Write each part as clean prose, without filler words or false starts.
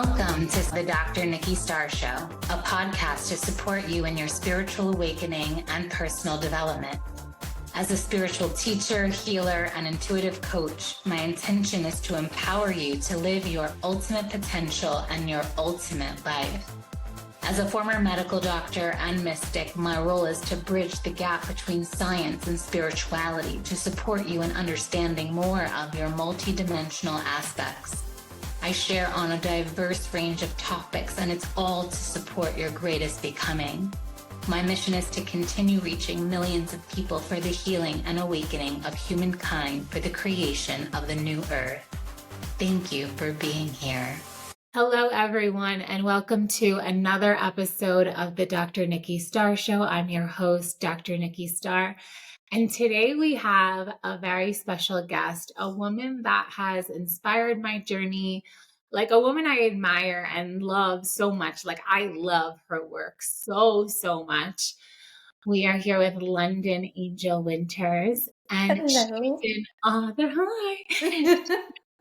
Welcome to the Dr. Nikki Starr Show, a podcast to support you in your spiritual awakening and personal development. As a spiritual teacher, healer, and intuitive coach, my intention is to empower you to live your ultimate potential and your ultimate life. As a former medical doctor and mystic, my role is to bridge the gap between science and spirituality to support you in understanding more of your multidimensional aspects. I share on a diverse range of topics, and it's all to support your greatest becoming. My mission is to continue reaching millions of people for the healing and awakening of humankind for the creation of the new earth. Thank you for being here. Hello, everyone, and welcome to another episode of the Dr. Nikki Starr Show. I'm your host, Dr. Nikki Starr, and today we have a very special guest, a woman that has inspired my journey, like a woman I admire and love so much. Like, I love her work so much. We are here with Londin Angel Winters, and she's an author. Hi.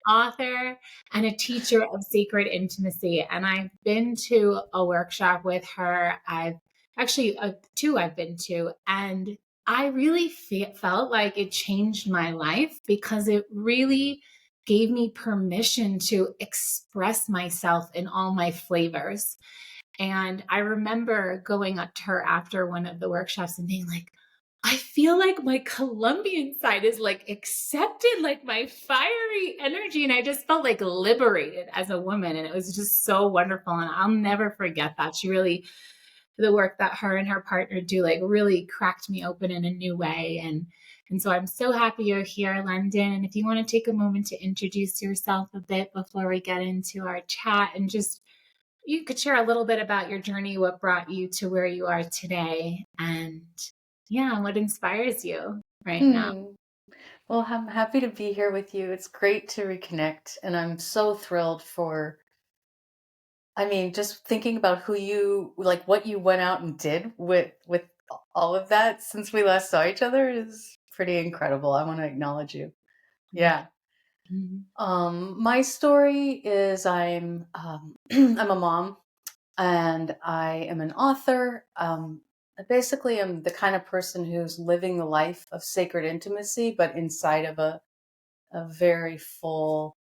Author and a teacher of sacred intimacy. And I've been to a workshop with her. I've actually two I've been to, and I really felt like it changed my life because it really gave me permission to express myself in all my flavors. And I remember going up to her after one of the workshops and being like, I feel like my Colombian side is like accepted, like my fiery energy. And I just felt like liberated as a woman. And it was just so wonderful. And I'll never forget that. She really, the work that her and her partner do, like really cracked me open in a new way. And so I'm so happy you're here, Londin. And if you want to take a moment to introduce yourself a bit before we get into our chat, and just, you could share a little bit about your journey, what brought you to where you are today, and yeah, what inspires you right now? Well, I'm happy to be here with you. It's great to reconnect. And I'm so thrilled just thinking about who you, like what you went out and did with all of that since we last saw each other is pretty incredible. I want to acknowledge you. Yeah. Mm-hmm. My story is I'm I'm a mom and I am an author. Basically, I'm the kind of person who's living the life of sacred intimacy, but inside of a very full,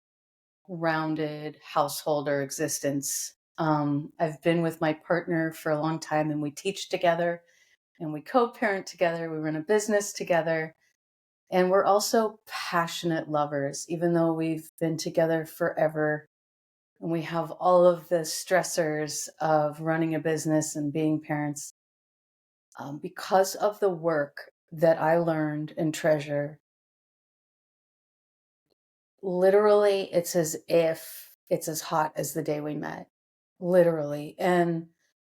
rounded householder existence. I've been with my partner for a long time, and we teach together, and we co-parent together. We run a business together, and we're also passionate lovers, even though we've been together forever. And we have all of the stressors of running a business and being parents. Because of the work that I learned and treasure, literally, it's as if it's as hot as the day we met, literally. And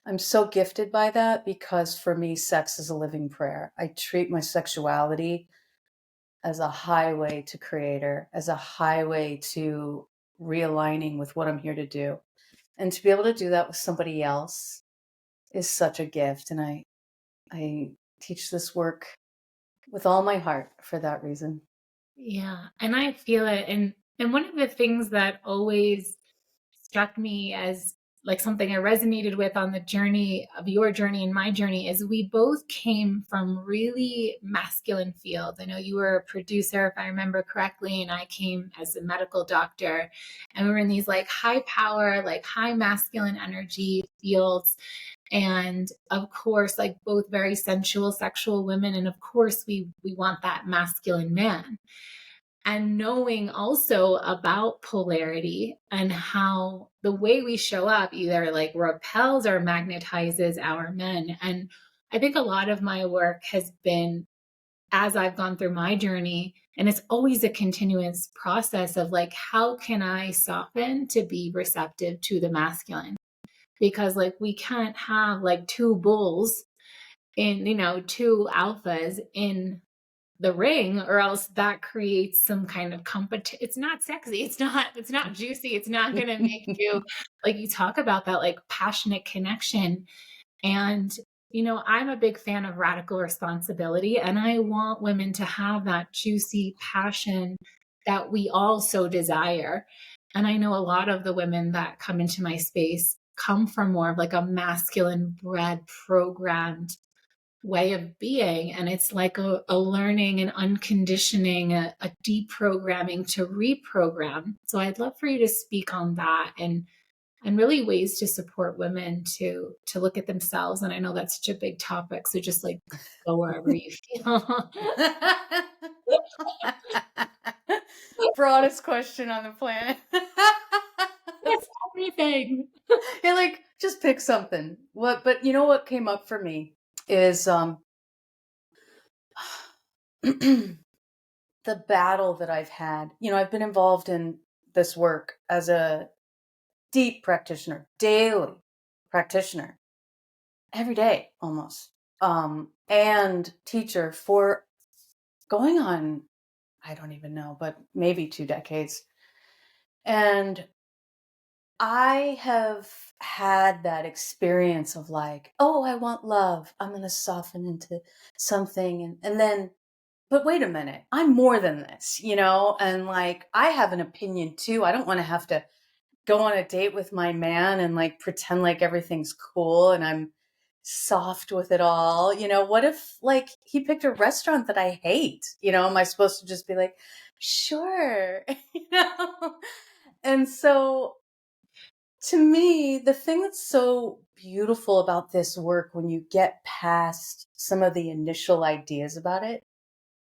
I'm so gifted by that because for me, sex is a living prayer. I treat my sexuality as a highway to creator, as a highway to realigning with what I'm here to do. And to be able to do that with somebody else is such a gift. And I teach this work with all my heart for that reason. Yeah, and I feel it. And one of the things that always struck me as like something I resonated with on the journey of your journey and my journey is we both came from really masculine fields. I know you were a producer, if I remember correctly, and I came as a medical doctor. And we were in these like high power, like high masculine energy fields. And of course, like both very sensual, sexual women. And of course, we want that masculine man. And knowing also about polarity and how the way we show up either like repels or magnetizes our men. And I think a lot of my work has been as I've gone through my journey, and it's always a continuous process of like, how can I soften to be receptive to the masculine? Because like we can't have like two bulls in, two alphas in the ring, or else that creates some kind of competition. It's not sexy. It's not juicy. It's not going to make you, like you talk about that, like passionate connection. And, I'm a big fan of radical responsibility, and I want women to have that juicy passion that we all so desire. And I know a lot of the women that come into my space come from more of like a masculine bred programmed way of being. And it's like a learning and unconditioning, a deprogramming to reprogram. So I'd love for you to speak on that and really ways to support women to look at themselves. And I know that's such a big topic. So just like go wherever you feel. Broadest question on the planet. That's everything. You're like, just pick something. But you know what came up for me is the battle that I've had. I've been involved in this work as a deep practitioner, daily practitioner, every day almost, and teacher for going on, I don't even know, but maybe 2 decades. And I have had that experience of like, oh, I want love. I'm going to soften into something. And then, but wait a minute, I'm more than this, and like, I have an opinion too. I don't want to have to go on a date with my man and like pretend like everything's cool and I'm soft with it all. What if like he picked a restaurant that I hate? Am I supposed to just be like, sure? And so to me, the thing that's so beautiful about this work when you get past some of the initial ideas about it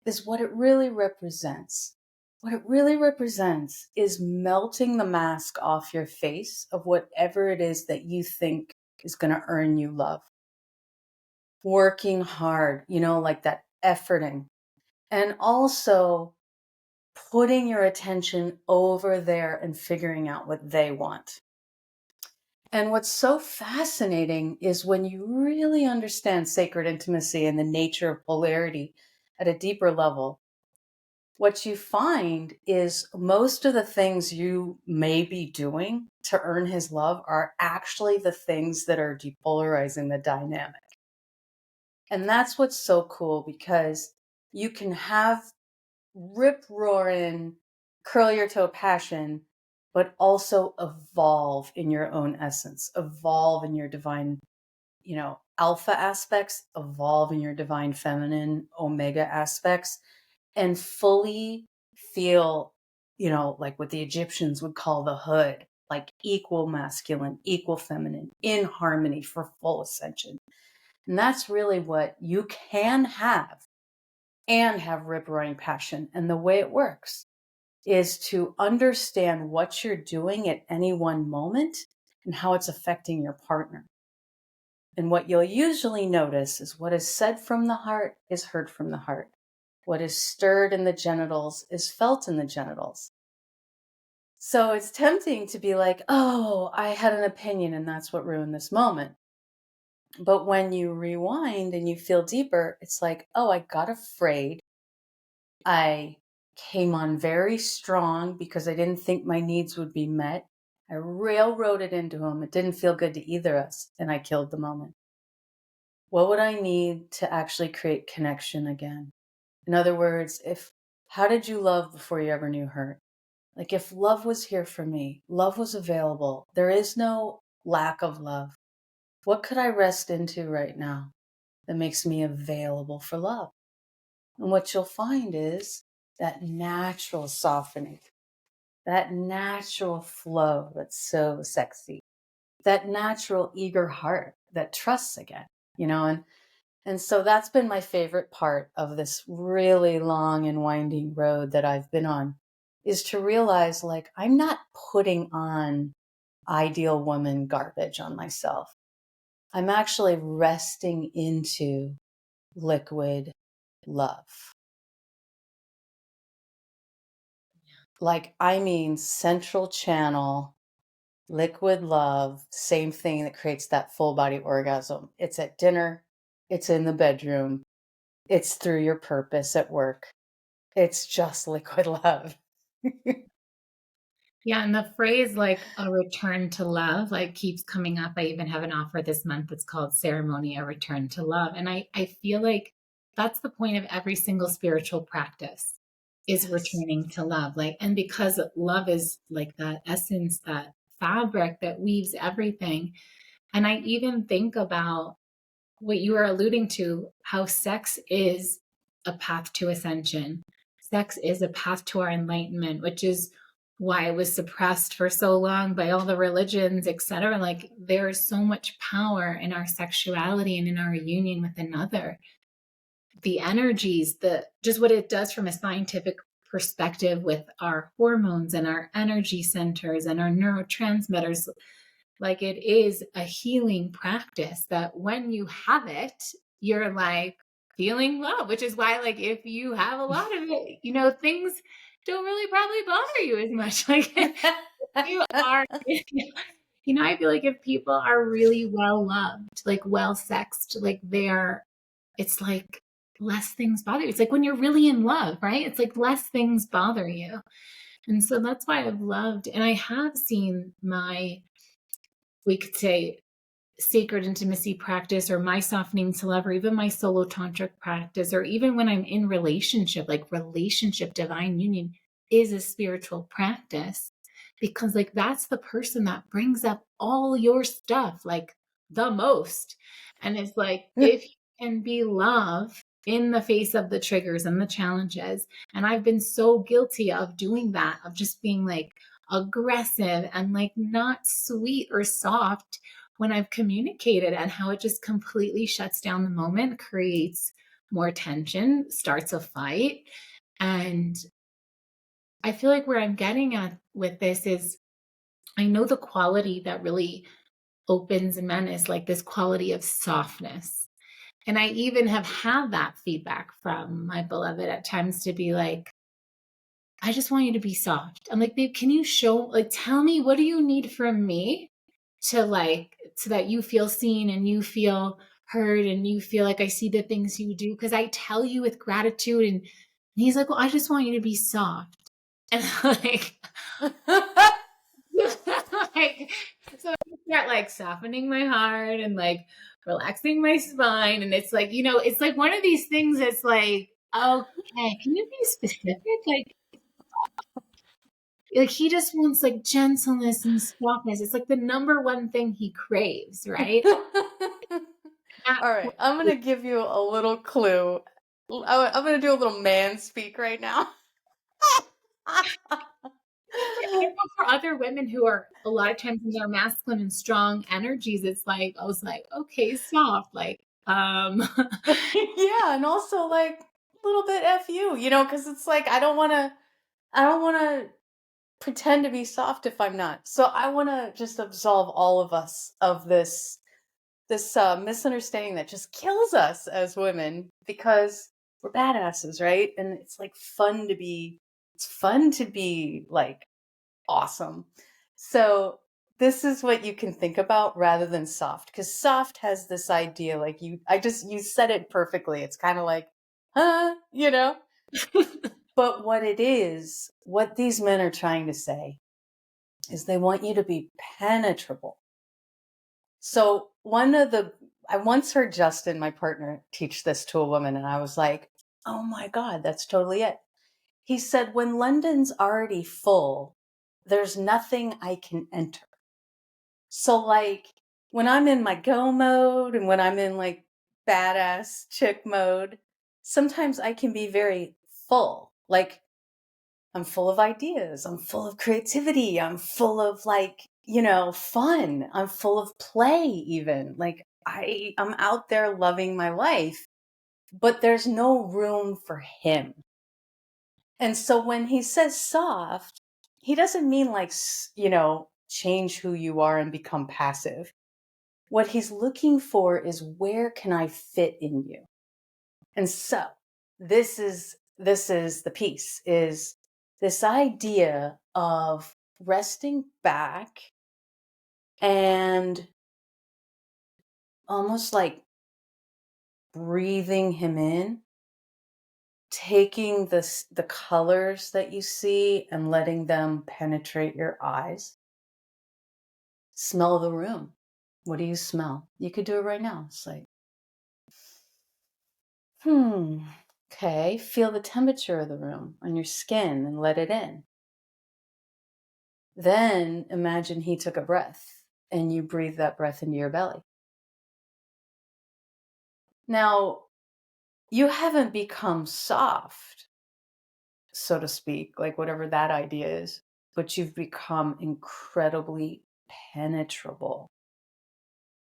is what it really represents. What it really represents is melting the mask off your face of whatever it is that you think is going to earn you love. Working hard, like that efforting. And also putting your attention over there and figuring out what they want. And what's so fascinating is when you really understand sacred intimacy and the nature of polarity at a deeper level, what you find is most of the things you may be doing to earn his love are actually the things that are depolarizing the dynamic. And that's what's so cool, because you can have rip-roaring, curl your toe passion, but also evolve in your own essence, evolve in your divine, alpha aspects, evolve in your divine feminine omega aspects, and fully feel, like what the Egyptians would call the hood, like equal masculine, equal feminine, in harmony for full ascension. And that's really what you can have and have rip-roaring passion. And the way it works is to understand what you're doing at any one moment and how it's affecting your partner. And what you'll usually notice is what is said from the heart is heard from the heart. What is stirred in the genitals is felt in the genitals. So it's tempting to be like, oh, I had an opinion and that's what ruined this moment. But when you rewind and you feel deeper, it's like, oh, I got afraid. I came on very strong because I didn't think my needs would be met. I railroaded into him. It didn't feel good to either of us, and I killed the moment. What would I need to actually create connection again? In other words, how did you love before you ever knew hurt? Like if love was here for me, love was available, there is no lack of love. What could I rest into right now that makes me available for love? And what you'll find is that natural softening, that natural flow that's so sexy, that natural eager heart that trusts again, and so that's been my favorite part of this really long and winding road that I've been on, is to realize like I'm not putting on ideal woman garbage on myself. I'm actually resting into liquid love. Like, I mean, central channel, liquid love, same thing that creates that full body orgasm. It's at dinner, it's in the bedroom, it's through your purpose at work. It's just liquid love. Yeah, and the phrase like a return to love like keeps coming up. I even have an offer this month that's called Ceremony, a Return to Love. And I feel like that's the point of every single spiritual practice, is Yes. returning to love. Like, and because love is like that essence, that fabric that weaves everything. And I even think about what you are alluding to, how sex is a path to ascension. Sex is a path to our enlightenment, which is why it was suppressed for so long by all the religions, etc. Like, there is so much power in our sexuality and in our union with another. The energies, the just what it does from a scientific perspective with our hormones and our energy centers and our neurotransmitters, like, it is a healing practice that when you have it, you're like feeling love, which is why, like, if you have a lot of it, things don't really probably bother you as much. Like, you are, I feel like if people are really well loved, like well sexed, like it's like less things bother you. It's like when you're really in love, right? It's like less things bother you. And so that's why I've loved, and I have seen we could say, sacred intimacy practice, or my softening to love, or even my solo tantric practice, or even when I'm in relationship, like relationship divine union is a spiritual practice, because like that's the person that brings up all your stuff like the most. And it's like, if you can be love in the face of the triggers and the challenges, and I've been so guilty of doing that, of just being like aggressive and like not sweet or soft when I've communicated, and how it just completely shuts down the moment, creates more tension, starts a fight. And I feel like where I'm getting at with this is, I know the quality that really opens men is like this quality of softness. And I even have had that feedback from my beloved at times, to be like, I just want you to be soft. I'm like, babe, can you tell me, what do you need from me to like, so that you feel seen and you feel heard and you feel like I see the things you do? Because I tell you with gratitude. And he's like, well, I just want you to be soft. And like, like, so I start like softening my heart and like relaxing my spine. And it's like, it's like one of these things that's like, okay, can you be specific? Like he just wants like gentleness and softness. It's like the number one thing he craves, right? All right, I'm going to give you a little clue. I'm going to do a little man speak right now. I know for other women who are a lot of times in their masculine and strong energies, it's like, I was like, okay, soft, like, Yeah, and also like a little bit F you, because it's like I don't want to pretend to be soft if I'm not. So I want to just absolve all of us of this misunderstanding that just kills us as women, because we're badasses, right? And it's fun to be like awesome. So this is what you can think about rather than soft, because soft has this idea, like you said it perfectly. It's kind of like, but what these men are trying to say is they want you to be penetrable. So I once heard Justin, my partner, teach this to a woman, and I was like, oh my God, that's totally it. He said, when London's already full, there's nothing I can enter. So like when I'm in my go mode and when I'm in like badass chick mode, sometimes I can be very full. Like I'm full of ideas. I'm full of creativity. I'm full of fun. I'm full of play even. Like I'm out there loving my life, but there's no room for him. And so when he says soft, he doesn't mean like, change who you are and become passive. What he's looking for is, where can I fit in you? And so this is the piece, is this idea of resting back and almost like breathing him in, taking the colors that you see and letting them penetrate your eyes. Smell the room. What do you smell? You could do it right now. It's like, Okay, feel the temperature of the room on your skin and let it in. Then imagine he took a breath and you breathe that breath into your belly. Now, you haven't become soft, so to speak, like whatever that idea is, but you've become incredibly penetrable.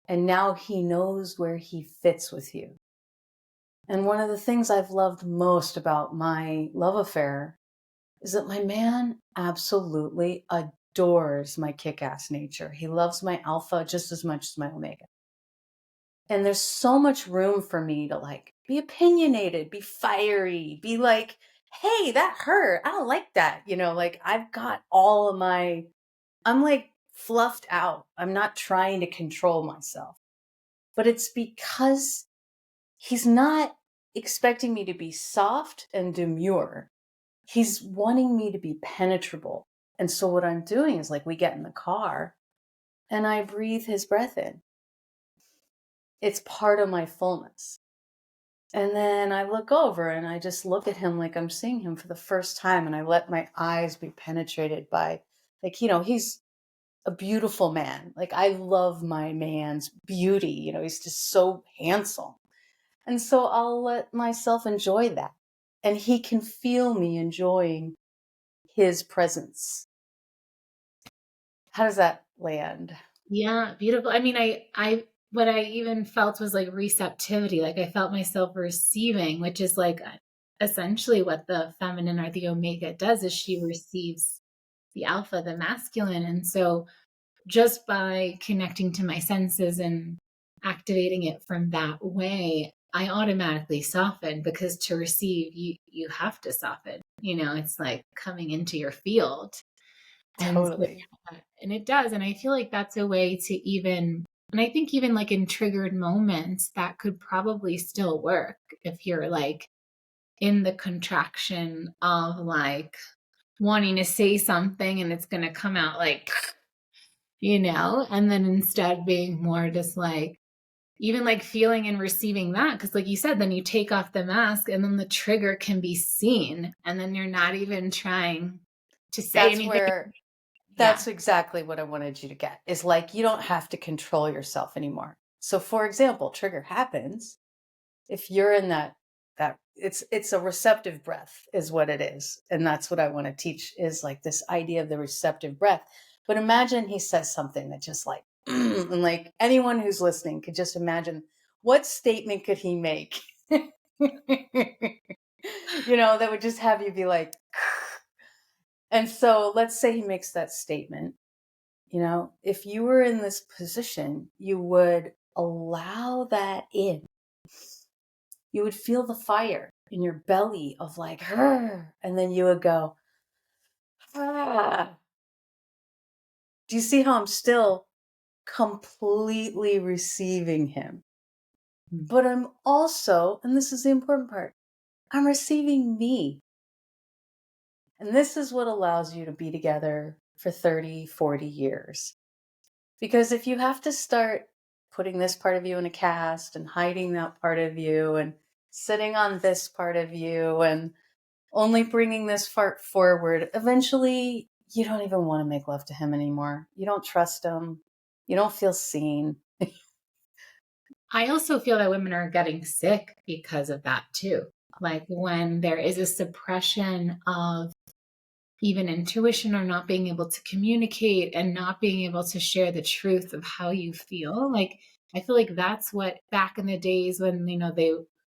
And now he knows where he fits with you. And one of the things I've loved most about my love affair is that my man absolutely adores my kick-ass nature. He loves my alpha just as much as my omega. And there's so much room for me to like be opinionated, be fiery, be like, hey, that hurt. I don't like that. Like I've got all of I'm like fluffed out. I'm not trying to control myself. But it's because he's not expecting me to be soft and demure. He's wanting me to be penetrable. And so what I'm doing is like we get in the car and I breathe his breath in. It's part of my fullness. And then I look over and I just look at him like I'm seeing him for the first time. And I let my eyes be penetrated by, like, he's a beautiful man. Like, I love my man's beauty. He's just so handsome. And so I'll let myself enjoy that. And he can feel me enjoying his presence. How does that land? Yeah, beautiful. I mean, what I even felt was like receptivity. Like I felt myself receiving, which is like essentially what the feminine or the omega does is she receives the alpha, the masculine. And so just by connecting to my senses and activating it from that way, I automatically soften because to receive, you have to soften. It's like coming into your field. And so, Totally. and it does. And I feel like that's a way to and I think even like in triggered moments, that could probably still work if you're like in the contraction of like wanting to say something and it's going to come out like, and then instead being more just like, even like feeling and receiving that. Because like you said, then you take off the mask and then the trigger can be seen. And then you're not even trying to say anything. That's exactly what I wanted you to get, is like, you don't have to control yourself anymore. So for example, trigger happens if you're in that it's a receptive breath is what it is. And that's what I want to teach, is like this idea of the receptive breath. But imagine he says something that just like, and like anyone who's listening could just imagine, what statement could he make? That would just have you be like, and so let's say he makes that statement. If you were in this position, you would allow that in. You would feel the fire in your belly of like, "Grr," and then you would go, ah. Do you see how I'm still completely receiving him? But I'm also, and this is the important part, I'm receiving me. And this is what allows you to be together for 30, 40 years. Because if you have to start putting this part of you in a cast and hiding that part of you and sitting on this part of you and only bringing this part forward, eventually you don't even want to make love to him anymore. You don't trust him. You don't feel seen. I also feel that women are getting sick because of that too. Like when there is a suppression of even intuition or not being able to communicate and not being able to share the truth of how you feel. Like I feel like that's what back in the days when,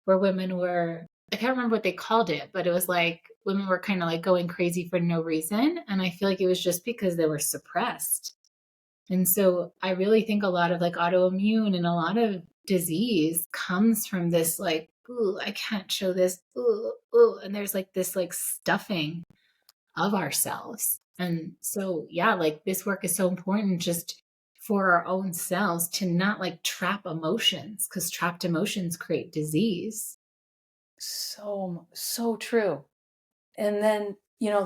women were, I can't remember what they called it, but it was like women were kind of like going crazy for no reason. And I feel like it was just because they were suppressed. And so I really think a lot of like autoimmune and a lot of disease comes from this like, ooh, I can't show this. Ooh, ooh. And there's like this like stuffing of ourselves. And so, yeah, like this work is so important just for our own selves to not like trap emotions, because trapped emotions create disease. So true. And then,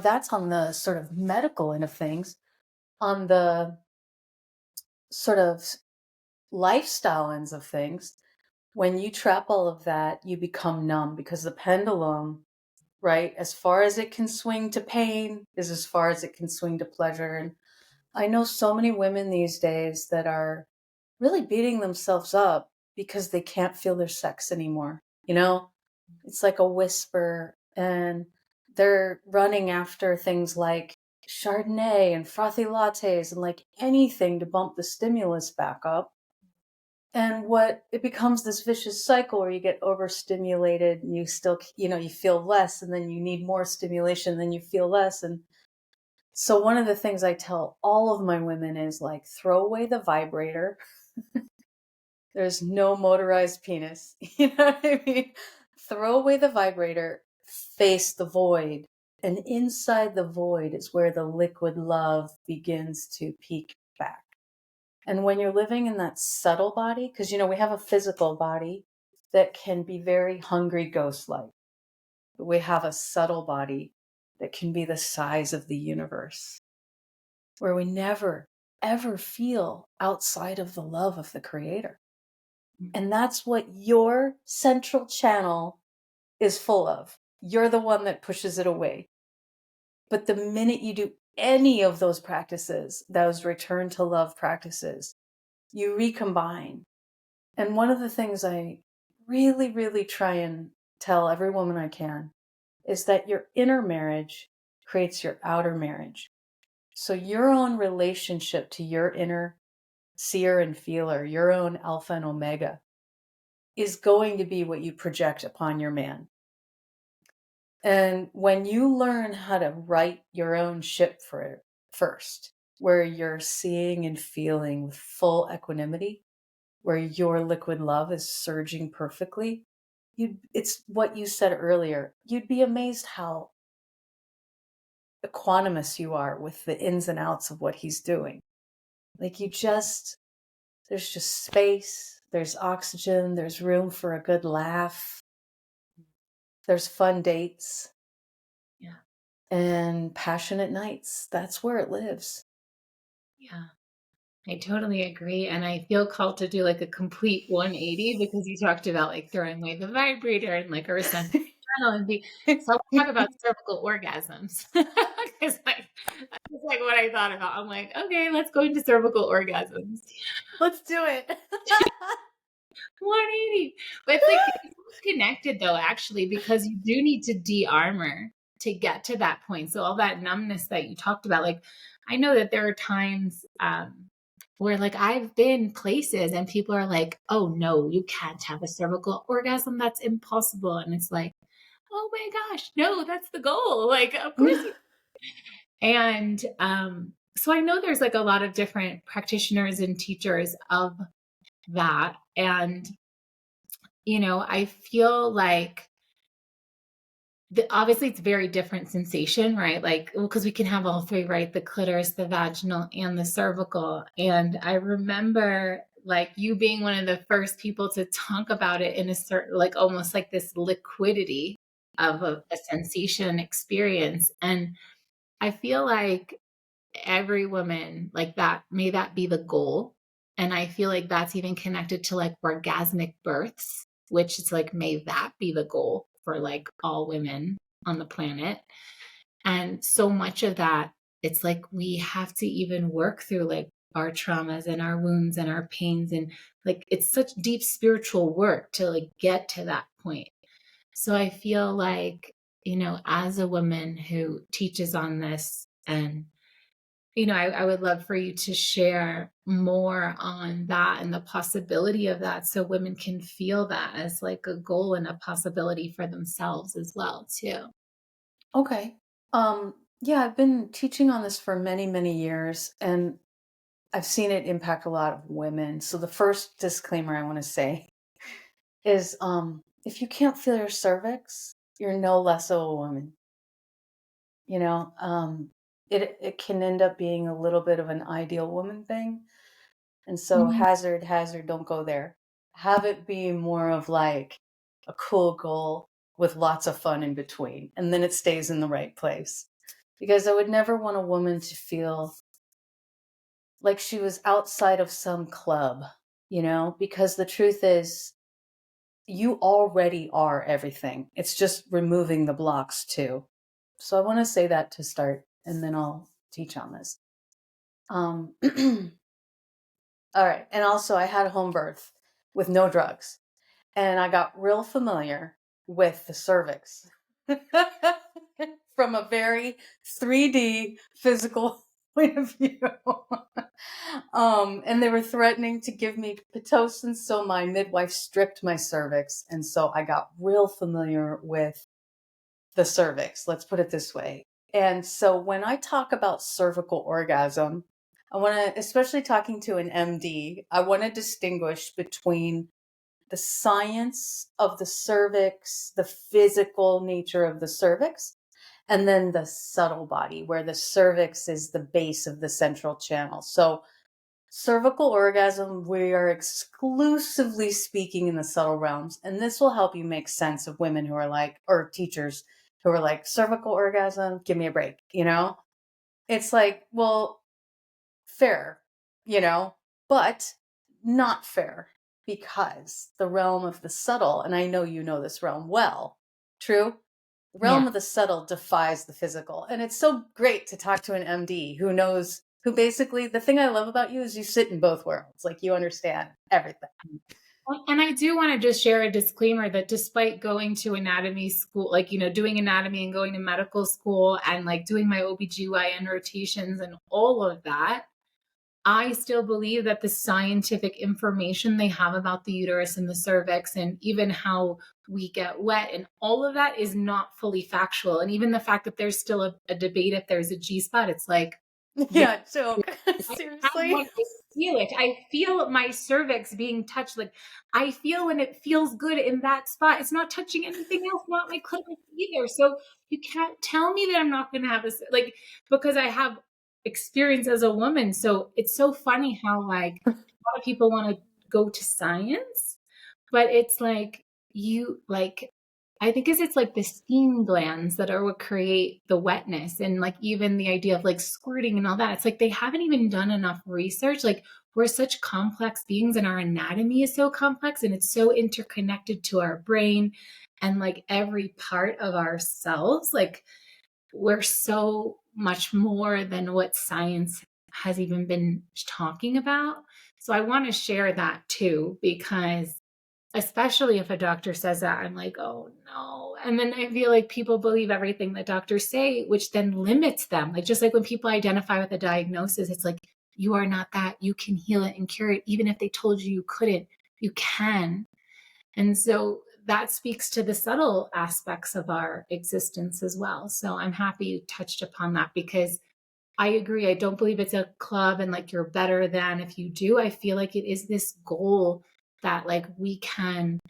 that's on the sort of medical end of things. On the sort of lifestyle ends of things, When you trap all of that, you become numb, because the pendulum, right, as far as it can swing to pain is as far as it can swing to pleasure. And I know so many women these days that are really beating themselves up because they can't feel their sex anymore. You know, it's like a whisper, and they're running after things like Chardonnay and frothy lattes and like anything to bump the stimulus back up. And what it becomes this vicious cycle where you get overstimulated and you still, you feel less, and then you need more stimulation, then you feel less. And so one of the things I tell all of my women is like, throw away the vibrator. There's no motorized penis. You know what I mean? Throw away the vibrator, face the void. And inside the void is where the liquid love begins to peak back. And when you're living in that subtle body, because, we have a physical body that can be very hungry ghost-like. But we have a subtle body that can be the size of the universe, where we never, ever feel outside of the love of the Creator. And that's what your central channel is full of. You're the one that pushes it away. But the minute you do any of those practices, those return to love practices, you recombine. And one of the things I really, really try and tell every woman I can is that your inner marriage creates your outer marriage. So your own relationship to your inner seer and feeler, your own alpha and omega, is going to be what you project upon your man. And when you learn how to write your own ship for it first, where you're seeing and feeling with full equanimity, where your liquid love is surging perfectly, it's what you said earlier. You'd be amazed how equanimous you are with the ins and outs of what he's doing. Like there's just space, there's oxygen, there's room for a good laugh, there's fun dates. Yeah. And passionate nights. That's where it lives. Yeah. I totally agree. And I feel called to do like a complete 180, because you talked about like throwing away the vibrator and like our sense channel and be, so let's talk about cervical orgasms. Because that's like what I thought about. I'm like, okay, let's go into cervical orgasms. Let's do it. 180. But it's like it's connected though, actually, because you do need to de-armor to get to that point. So all that numbness that you talked about, like I know that there are times where like I've been places and people are like, oh no, you can't have a cervical orgasm. That's impossible. And it's like, oh my gosh, no, that's the goal. Like, of course you. And so I know there's like a lot of different practitioners and teachers of that. And, I feel like obviously it's very different sensation, right? Like, because we can have all three, right? The clitoris, the vaginal, and the cervical. And I remember like you being one of the first people to talk about it in a certain, like almost like this liquidity of a sensation experience. And I feel like every woman like that, may that be the goal. And I feel like that's even connected to like orgasmic births, which is like, may that be the goal for like all women on the planet. And so much of that, it's like we have to even work through like our traumas and our wounds and our pains. And like it's such deep spiritual work to like get to that point. So I feel like, as a woman who teaches on this, and I would love for you to share more on that and the possibility of that, so women can feel that as like a goal and a possibility for themselves as well, too. Okay. Yeah, I've been teaching on this for many, many years, and I've seen it impact a lot of women. So the first disclaimer I want to say is, if you can't feel your cervix, you're no less of a woman. It can end up being a little bit of an ideal woman thing. And so Mhm. hazard, don't go there. Have it be more of like a cool goal with lots of fun in between. And then it stays in the right place. Because I would never want a woman to feel like she was outside of some club, because the truth is you already are everything. It's just removing the blocks too. So I want to say that to start, and then I'll teach on this. All right. And also, I had a home birth with no drugs, and I got real familiar with the cervix from a very 3D physical point of view. And they were threatening to give me Pitocin, so my midwife stripped my cervix. And so I got real familiar with the cervix, let's put it this way. And so when I talk about cervical orgasm, I want to, especially talking to an MD, I want to distinguish between the science of the cervix, the physical nature of the cervix, and then the subtle body, where the cervix is the base of the central channel. So cervical orgasm, we are exclusively speaking in the subtle realms, and this will help you make sense of women who are like, or teachers who are like, cervical orgasm, give me a break, you know? It's like, well, fair, you know, but not fair, because the realm of the subtle, and I know you know this realm well, true? The realm of the subtle defies the physical. And it's so great to talk to an MD who knows, who basically, the thing I love about you is you sit in both worlds. Like, you understand everything. And I do want to just share a disclaimer that despite going to anatomy school, like, you know, doing anatomy and going to medical school and like doing my OBGYN rotations and all of that, I still believe that the scientific information they have about the uterus and the cervix and even how we get wet and all of that is not fully factual. And even the fact that there's still a debate if there's a G spot, it's like, yeah, joke. Seriously. I feel it. I feel my cervix being touched. Like, I feel when it feels good in that spot. It's not touching anything else, not my clitoris either. So you can't tell me that I'm not going to have this, like, because I have experience as a woman. So it's so funny how like a lot of people want to go to science, but it's like I think it's like the steam glands that are what create the wetness, and like even the idea of like squirting and all that. It's like they haven't even done enough research. Like, we're such complex beings and our anatomy is so complex and it's so interconnected to our brain and like every part of ourselves. Like, we're so much more than what science has even been talking about. So I want to share that too, because especially if a doctor says that, I'm like, oh no. And then I feel like people believe everything that doctors say, which then limits them. Like, just like when people identify with a diagnosis, it's like, you are not that. You can heal it and cure it. Even if they told you you couldn't, you can. And so that speaks to the subtle aspects of our existence as well. So I'm happy you touched upon that, because I agree. I don't believe it's a club and like you're better than if you do. I feel like it is this goal that like we can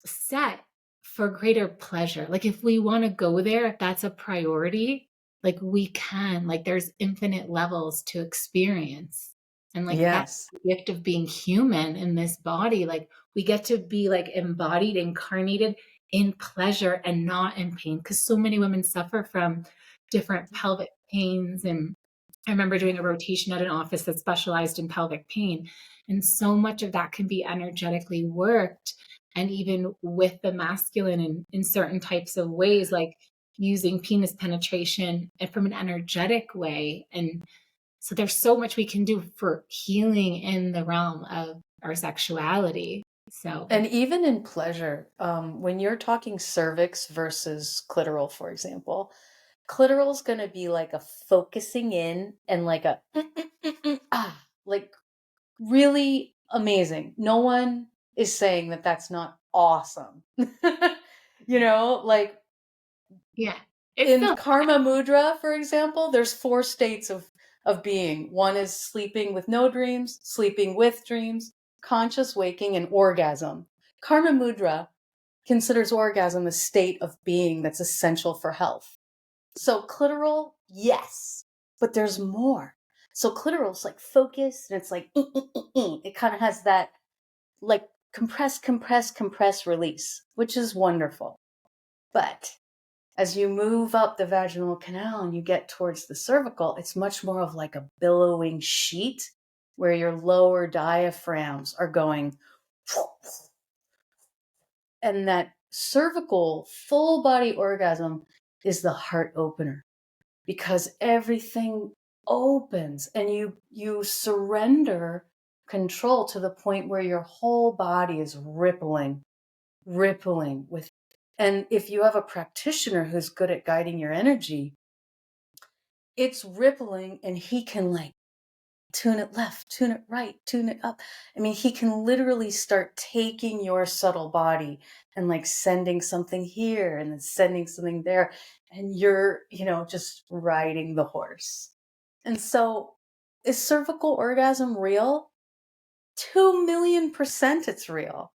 set for greater pleasure. Like, if we want to go there, if that's a priority, like we can, like there's infinite levels to experience. And like that's Yes. the gift of being human in this body. Like, we get to be like embodied, incarnated in pleasure and not in pain. Because so many women suffer from different pelvic pains. And I remember doing a rotation at an office that specialized in pelvic pain. And so much of that can be energetically worked. And even with the masculine in certain types of ways, like using penis penetration and from an energetic way. And so there's so much we can do for healing in the realm of our sexuality. So, And even in pleasure, when you're talking cervix versus clitoral, for example, clitoral's going to be like a focusing in and like a like really amazing. No one is saying that that's not awesome. You know, like yeah, it's in still, karma mudra, for example, there's 4 states of being. One is sleeping with no dreams, sleeping with dreams, conscious waking, and orgasm. Karma mudra considers orgasm a state of being that's essential for health. So clitoral, yes, but there's more. So clitoral's like focused, and it's like it kind of has that like compress, compress, compress, release, which is wonderful. But as you move up the vaginal canal and you get towards the cervical, it's much more of like a billowing sheet where your lower diaphragms are going And that cervical full body orgasm is the heart opener, because everything opens and you surrender control to the point where your whole body is rippling with. And if you have a practitioner who's good at guiding your energy, it's rippling, and he can like tune it left, tune it right, tune it up. I mean, he can literally start taking your subtle body and like sending something here and then sending something there. And you're, just riding the horse. And so, is cervical orgasm real? 2,000,000% it's real.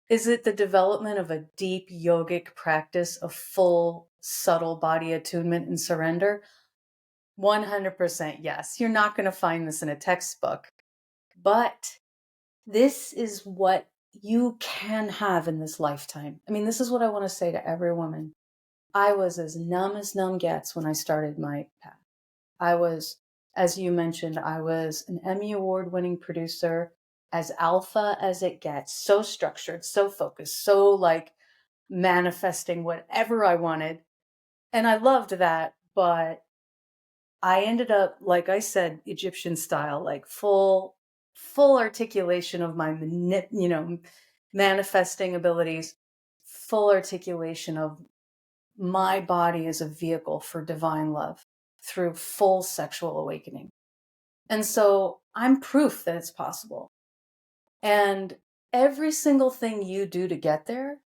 Is it the development of a deep yogic practice of full, subtle body attunement and surrender? 100% yes. You're not going to find this in a textbook, but this is what you can have in this lifetime. I mean, this is what I want to say to every woman. I was as numb gets when I started my path. I was, as you mentioned, I was an Emmy Award-winning producer, as alpha as it gets, so structured, so focused, so like manifesting whatever I wanted. And I loved that, but I ended up, like I said, Egyptian style, like full articulation of my, manifesting abilities, full articulation of my body as a vehicle for divine love through full sexual awakening. And so I'm proof that it's possible. And every single thing you do to get there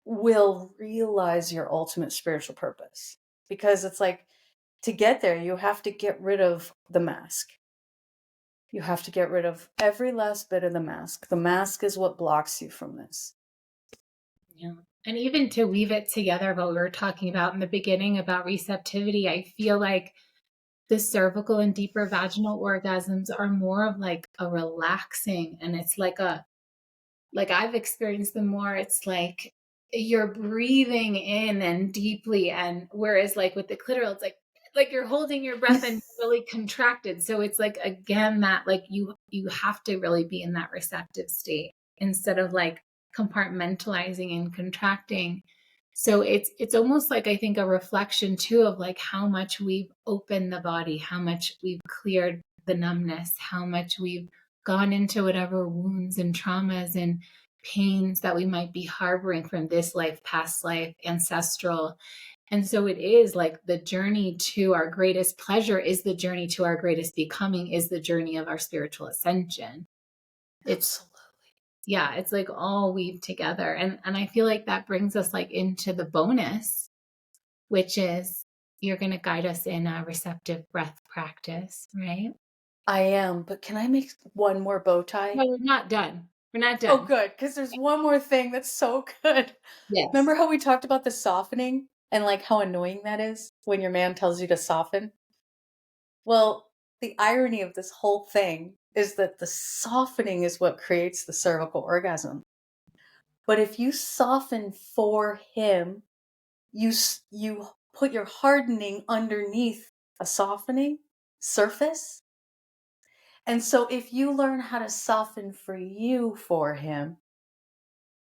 will realize your ultimate spiritual purpose. Because it's like, to get there, you have to get rid of the mask. You have to get rid of every last bit of the mask. The mask is what blocks you from this. Yeah. And even to weave it together, what we were talking about in the beginning about receptivity, I feel like the cervical and deeper vaginal orgasms are more of like a relaxing, and it's like I've experienced them more. It's like you're breathing in and deeply. And whereas like with the clitoral, it's like you're holding your breath and really contracted. So it's like, again, that like you have to really be in that receptive state instead of like compartmentalizing and contracting. So it's almost like, I think, a reflection too of like how much we've opened the body, how much we've cleared the numbness, how much we've gone into whatever wounds and traumas and pains that we might be harboring from this life, past life, ancestral. And so it is like the journey to our greatest pleasure is the journey to our greatest becoming, is the journey of our spiritual ascension. It's it's like all weaved together. And I feel like that brings us like into the bonus, which is you're going to guide us in a receptive breath practice, right? I am, but can I make one more bow tie? No, we're not done. We're not done. Oh, good, because there's one more thing that's so good. Yes. Remember how we talked about the softening and like how annoying that is when your man tells you to soften? Well, the irony of this whole thing is that the softening is what creates the cervical orgasm. But if you soften for him, you put your hardening underneath a softening surface. And so if you learn how to soften for you for him,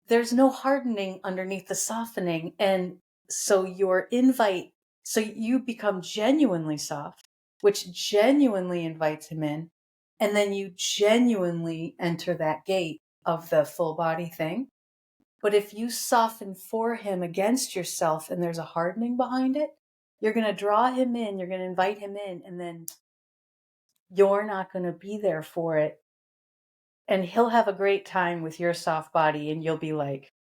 there's no hardening underneath the softening. And so so you become genuinely soft, which genuinely invites him in. And then you genuinely enter that gate of the full body thing. But if you soften for him against yourself and there's a hardening behind it, you're going to draw him in, you're going to invite him in, and then you're not going to be there for it. And he'll have a great time with your soft body, and you'll be like,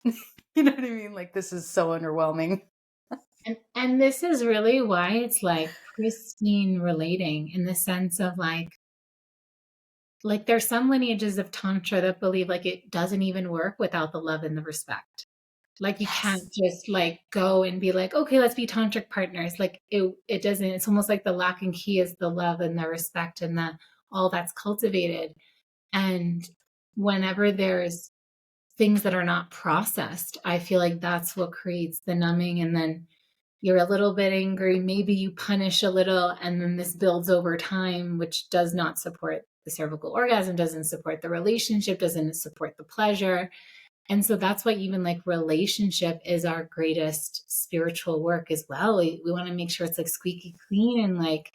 you know what I mean? Like, this is so underwhelming. And this is really why it's like pristine relating, in the sense of like there's some lineages of Tantra that believe like it doesn't even work without the love and the respect. Like you can't just like go and be like, okay, let's be tantric partners. Like it doesn't, it's almost like the lock and key is the love and the respect and the all that's cultivated. And whenever there's things that are not processed, I feel like that's what creates the numbing. And then you're a little bit angry, maybe you punish a little, and then this builds over time, which does not support the cervical orgasm, doesn't support the relationship, doesn't support the pleasure. And so that's why even like relationship is our greatest spiritual work as well. We want to make sure it's like squeaky clean and like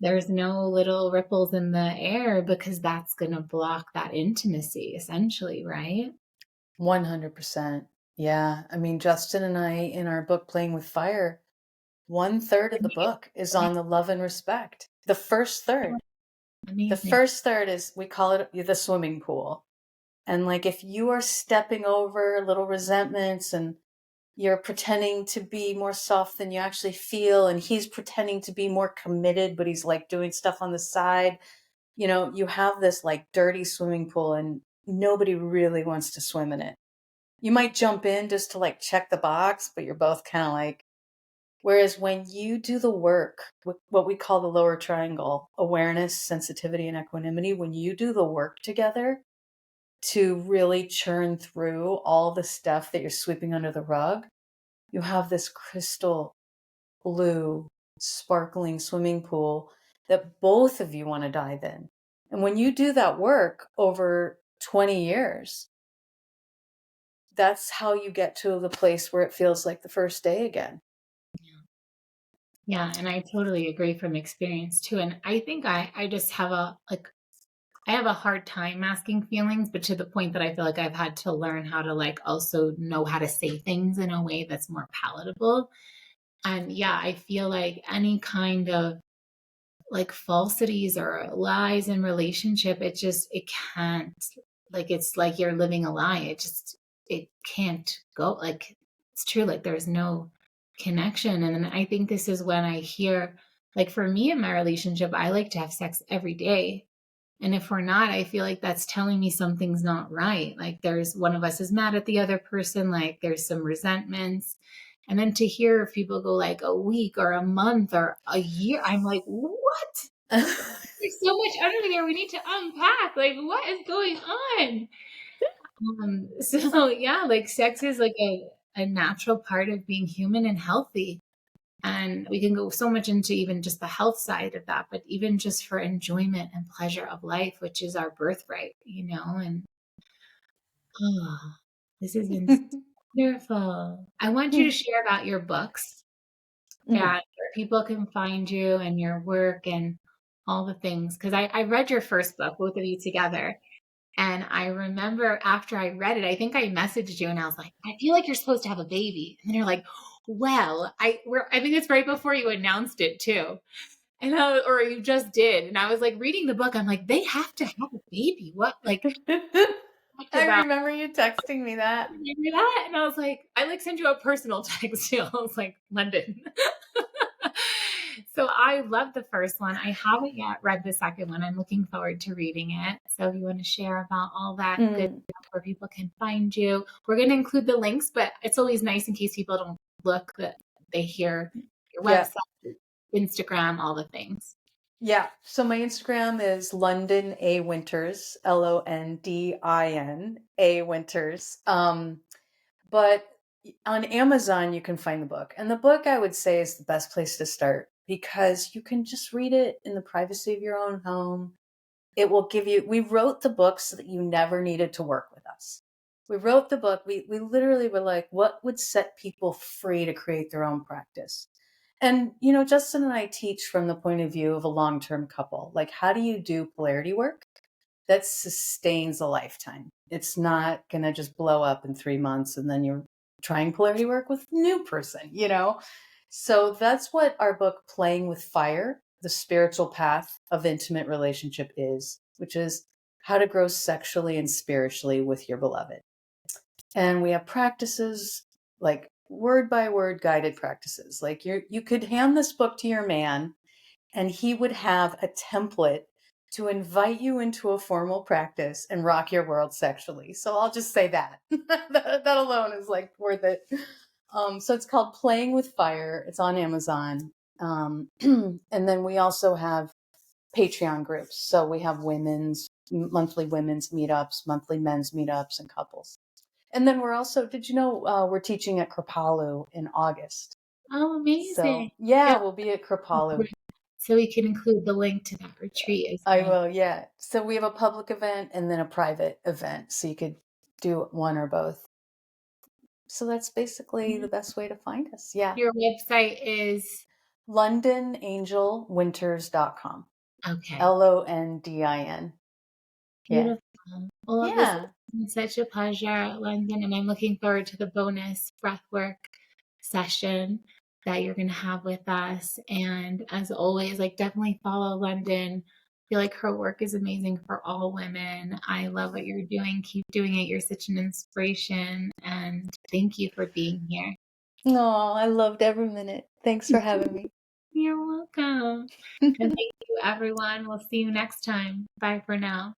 there's no little ripples in the air, because that's going to block that intimacy essentially, right? 100%. Yeah. I mean, Justin and I, in our book, Playing with Fire, 1/3 of the book is on the love and respect. The first third. Amazing. The first third is, we call it the swimming pool. And like, if you are stepping over little resentments and you're pretending to be more soft than you actually feel, and he's pretending to be more committed, but he's like doing stuff on the side, you know, you have this like dirty swimming pool and nobody really wants to swim in it. You might jump in just to like check the box, but you're both kind of like, whereas when you do the work, what we call the lower triangle, awareness, sensitivity, and equanimity, when you do the work together to really churn through all the stuff that you're sweeping under the rug, you have this crystal blue, sparkling swimming pool that both of you want to dive in. And when you do that work over 20 years, that's how you get to the place where it feels like the first day again. Yeah, and I totally agree from experience too. And I think I just have I have a hard time masking feelings, but to the point that I feel like I've had to learn how to like also know how to say things in a way that's more palatable. And yeah, I feel like any kind of like falsities or lies in relationship, it can't, like, it's like you're living a lie. It can't go, like, it's true. Like there's no connection. And then I think this is when I hear, like for me in my relationship, I like to have sex every day. And if we're not, I feel like that's telling me something's not right. Like there's one of us is mad at the other person, like there's some resentments. And then to hear people go like a week or a month or a year, I'm like, what? There's so much under there we need to unpack. Like, what is going on? So yeah, like sex is like a natural part of being human and healthy. And we can go so much into even just the health side of that, but even just for enjoyment and pleasure of life, which is our birthright, you know? And oh, this has been wonderful. I want you to share about your books and where people can find you and your work and all the things. Because I read your first book, both of you together. And I remember after I read it, I think I messaged you and I was like, I feel like you're supposed to have a baby. And then you're like, well, I think it's right before you announced it too. And or you just did. And I was like reading the book. I'm like, they have to have a baby. What? Like, I remember you texting me that. Remember that? And I was like, I like sent you a personal text too. I was like, London. So I love the first one. I haven't yet read the second one. I'm looking forward to reading it. So if you want to share about all that good stuff where people can find you, we're going to include the links, but it's always nice in case people don't look, that they hear your website, Instagram, all the things. Yeah. So my Instagram is Londin A Winters, Londin A Winters. But on Amazon, you can find the book. And the book, I would say, is the best place to start because you can just read it in the privacy of your own home. It will give you, we wrote the book so that you never needed to work with us. We wrote the book. We literally were like, what would set people free to create their own practice? And, you know, Justin and I teach from the point of view of a long-term couple. Like, how do you do polarity work that sustains a lifetime? It's not going to just blow up in 3 months and then you're trying polarity work with a new person, you know? So that's what our book, Playing with Fire, The Spiritual Path of Intimate Relationship is, which is how to grow sexually and spiritually with your beloved. And we have practices like word by word guided practices. Like you could hand this book to your man and he would have a template to invite you into a formal practice and rock your world sexually. So I'll just say that. that alone is like worth it. So it's called Playing with Fire. It's on Amazon. And then we also have Patreon groups. So we have monthly women's meetups, monthly men's meetups, and couples. And then we're also, did you know, we're teaching at Kripalu in August. Oh, amazing. So, yeah, we'll be at Kripalu. So we can include the link to that retreat as well. well. I will, yeah. So we have a public event and then a private event. So you could do one or both. So that's basically the best way to find us. Yeah. Your website is LondinAngelWinters.com. okay. LONDIN. Beautiful. Well, this Yeah. has been such a pleasure, London, and I'm looking forward to the bonus breathwork session that you're going to have with us. And as always, like, definitely follow London. I feel like her work is amazing for all women. I love what you're doing. Keep doing it. You're such an inspiration. And thank you for being here. Oh, I loved every minute. Thanks for having me. You're welcome. And thank you, everyone. We'll see you next time. Bye for now.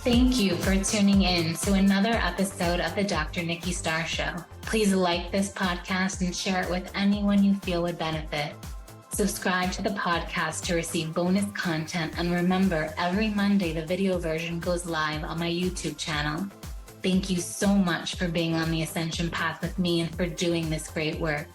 Thank you for tuning in to another episode of the Dr. Nikki Starr Show. Please like this podcast and share it with anyone you feel would benefit. Subscribe to the podcast to receive bonus content, and remember, every Monday the video version goes live on my YouTube channel. Thank you so much for being on the ascension path with me and for doing this great work.